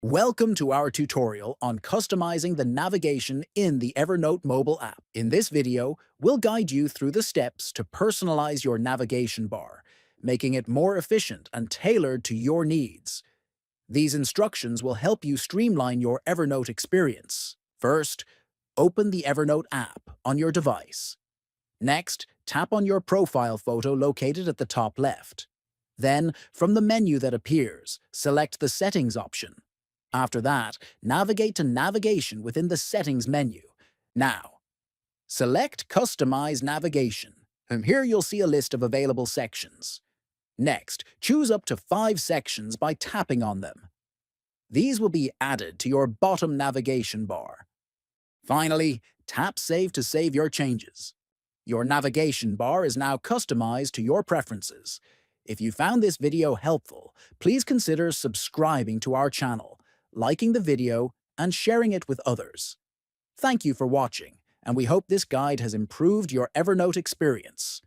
Welcome to our tutorial on customizing the navigation in the Evernote mobile app. In this video, we'll guide you through the steps to personalize your navigation bar, making it more efficient and tailored to your needs. These instructions will help you streamline your Evernote experience. First, open the Evernote app on your device. Next, tap on your profile photo located at the top left. Then, from the menu that appears, select the Settings option. After that, navigate to Navigation within the Settings menu. Now, select Customize Navigation, and here you'll see a list of available sections. Next, choose up to 5 sections by tapping on them. These will be added to your bottom navigation bar. Finally, tap Save to save your changes. Your navigation bar is now customized to your preferences. If you found this video helpful, please consider subscribing to our channel, liking the video, and sharing it with others. Thank you for watching, and we hope this guide has improved your Evernote experience.